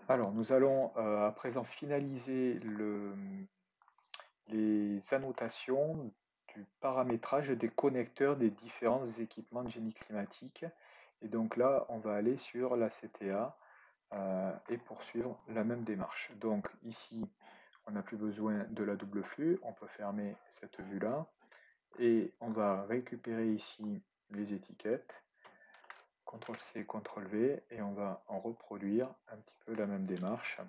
Alors, nous allons à présent finaliser les annotations du paramétrage des connecteurs des différents équipements de génie climatique. Et donc là, on va aller sur la CTA et poursuivre la même démarche. Donc ici, on n'a plus besoin de la double flux, on peut fermer cette vue-là. Et on va récupérer ici les étiquettes. CTRL-C, CTRL-V, et on va en reproduire un petit peu la même démarche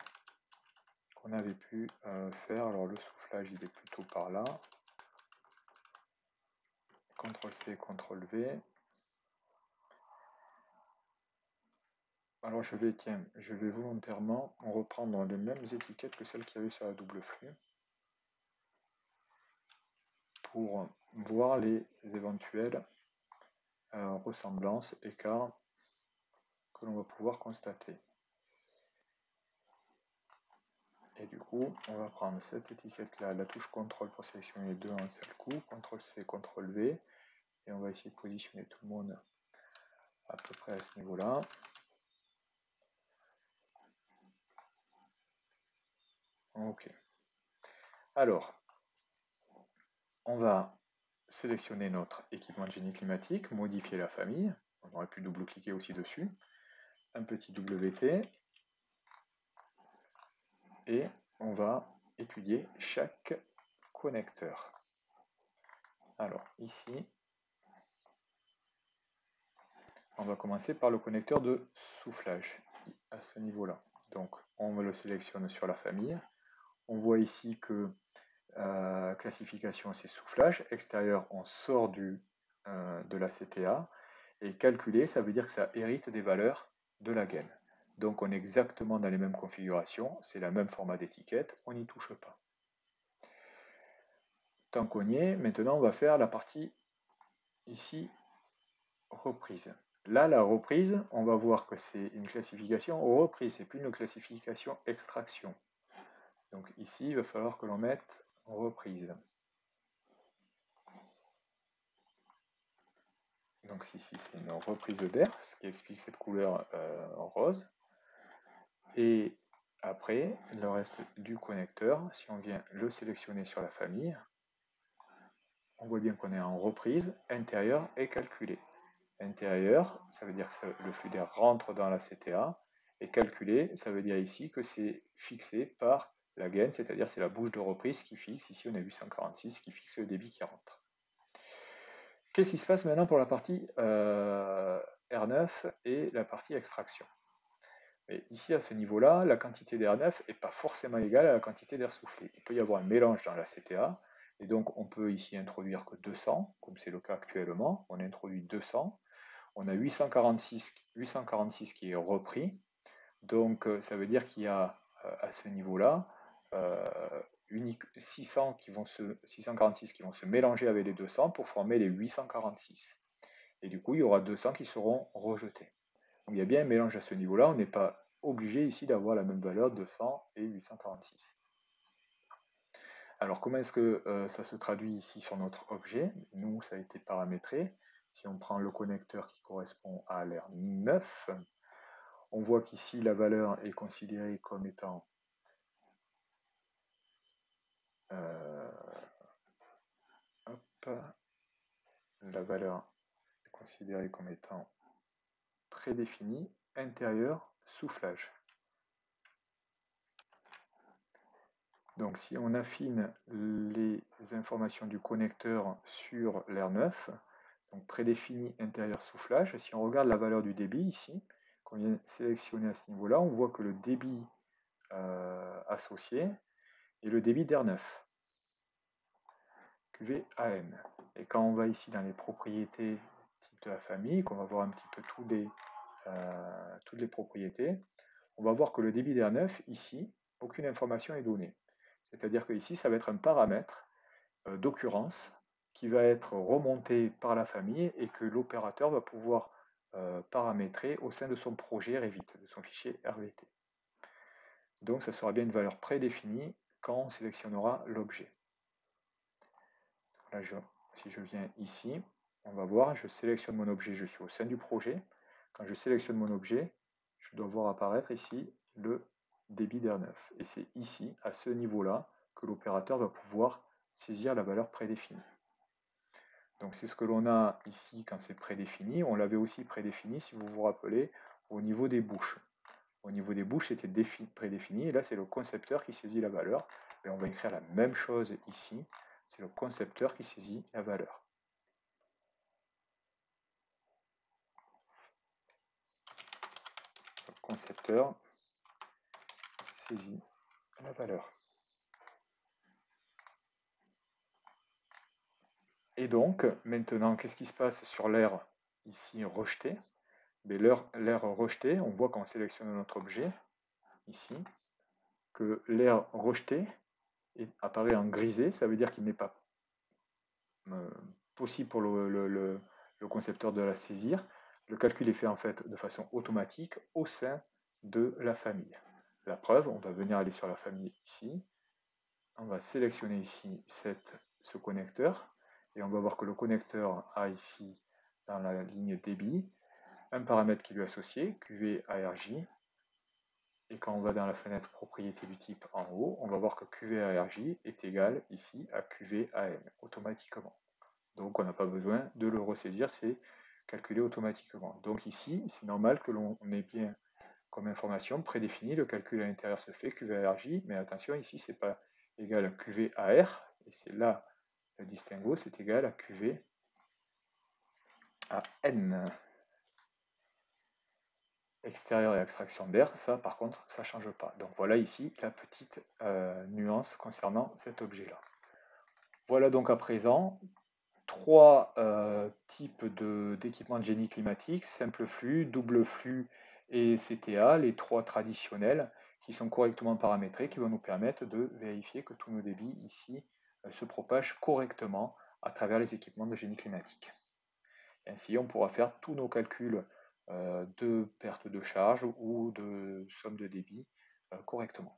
qu'on avait pu faire. Alors le soufflage, il est plutôt par là. CTRL-C, CTRL-V. Alors je vais volontairement reprendre les mêmes étiquettes que celles qu'il y avait sur la double flux pour voir les éventuelles ressemblances, écarts que l'on va pouvoir constater. Et du coup, on va prendre cette étiquette-là, la touche CTRL pour sélectionner les deux en un seul coup, CTRL-C, CTRL-V, et on va essayer de positionner tout le monde à peu près à ce niveau-là. Ok. Alors, on va sélectionner notre équipement de génie climatique, modifier la famille, on aurait pu double-cliquer aussi dessus, un petit WT, et on va étudier chaque connecteur. Alors, ici, on va commencer par le connecteur de soufflage, à ce niveau-là. Donc, on le sélectionne sur la famille. On voit ici que classification, c'est soufflage. Extérieur, on sort de la CTA. Et calculer, ça veut dire que ça hérite des valeurs de la gaine. Donc, on est exactement dans les mêmes configurations. C'est le même format d'étiquette. On n'y touche pas. Tant qu'on y est, maintenant, on va faire la partie ici reprise. Là, la reprise, on va voir que c'est une classification reprise, c'est plus une classification extraction. Donc ici, il va falloir que l'on mette reprise. Donc ici, c'est une reprise d'air, ce qui explique cette couleur rose. Et après, le reste du connecteur, si on vient le sélectionner sur la famille, on voit bien qu'on est en reprise, intérieur et calculé. Intérieur, ça veut dire que le flux d'air rentre dans la CTA, et calculé, ça veut dire ici que c'est fixé par la gaine, c'est-à-dire c'est la bouche de reprise qui fixe, ici on a 846 qui fixe le débit qui rentre. Qu'est-ce qui se passe maintenant pour la partie R9 et la partie extraction? Et ici, à ce niveau-là, la quantité d'air9 n'est pas forcément égale à la quantité d'air soufflé. Il peut y avoir un mélange dans la CTA, et donc on peut ici introduire que 200, comme c'est le cas actuellement. On introduit 200. On a 846 qui est repris. Donc ça veut dire qu'il y a à ce niveau-là 646 qui vont se mélanger avec les 200 pour former les 846. Et du coup, il y aura 200 qui seront rejetés. Donc il y a bien un mélange à ce niveau-là. On n'est pas obligé ici d'avoir la même valeur 200 et 846. Alors comment est-ce que ça se traduit ici sur notre objet? Nous, ça a été paramétré. Si on prend le connecteur qui correspond à l'air 9, on voit qu'ici la valeur est considérée comme étant la valeur est considérée comme étant prédéfinie, intérieur, soufflage. Donc si on affine les informations du connecteur sur l'air 9, donc prédéfini intérieur soufflage, si on regarde la valeur du débit ici, qu'on vient sélectionner à ce niveau-là, on voit que le débit associé est le débit d'air 9, QVAN. Et quand on va ici dans les propriétés type de la famille, qu'on va voir un petit peu toutes les propriétés, on va voir que le débit d'air 9, ici, aucune information est donnée. C'est-à-dire que ici, ça va être un paramètre d'occurrence qui va être remonté par la famille et que l'opérateur va pouvoir paramétrer au sein de son projet Revit, de son fichier RVT. Donc ça sera bien une valeur prédéfinie quand on sélectionnera l'objet. Là, si je viens ici, on va voir, je sélectionne mon objet, je suis au sein du projet. Quand je sélectionne mon objet, je dois voir apparaître ici le débit d'R9. Et c'est ici, à ce niveau-là, que l'opérateur va pouvoir saisir la valeur prédéfinie. Donc c'est ce que l'on a ici quand c'est prédéfini. On l'avait aussi prédéfini, si vous vous rappelez, au niveau des bouches. Au niveau des bouches, c'était prédéfini, et là c'est le concepteur qui saisit la valeur. Et on va écrire la même chose ici, c'est le concepteur qui saisit la valeur. Le concepteur saisit la valeur. Et donc, maintenant, qu'est-ce qui se passe sur l'aire ici rejeté? L'aire rejeté, on voit quand on sélectionne notre objet, ici, que l'aire rejeté apparaît en grisé, ça veut dire qu'il n'est pas possible pour le concepteur de la saisir. Le calcul est fait en fait de façon automatique au sein de la famille. La preuve, on va venir aller sur la famille ici, on va sélectionner ici ce connecteur, et on va voir que le connecteur a ici, dans la ligne débit, un paramètre qui lui est associé, QV-ARJ, et quand on va dans la fenêtre propriété du type en haut, on va voir que QV-ARJ est égal ici à QV-AN, automatiquement. Donc on n'a pas besoin de le ressaisir, c'est calculé automatiquement. Donc ici, c'est normal que l'on ait bien comme information prédéfinie, le calcul à l'intérieur se fait QV-ARJ, mais attention, ici, c'est pas égal à QV-AR, et c'est là le distinguo, c'est égal à QV à N. Extérieur et extraction d'air, ça par contre, ça ne change pas. Donc voilà ici la petite nuance concernant cet objet-là. Voilà donc à présent trois types d'équipements de génie climatique, simple flux, double flux et CTA, les trois traditionnels qui sont correctement paramétrés, qui vont nous permettre de vérifier que tous nos débits ici se propagent correctement à travers les équipements de génie climatique. Ainsi, on pourra faire tous nos calculs de perte de charge ou de somme de débit correctement.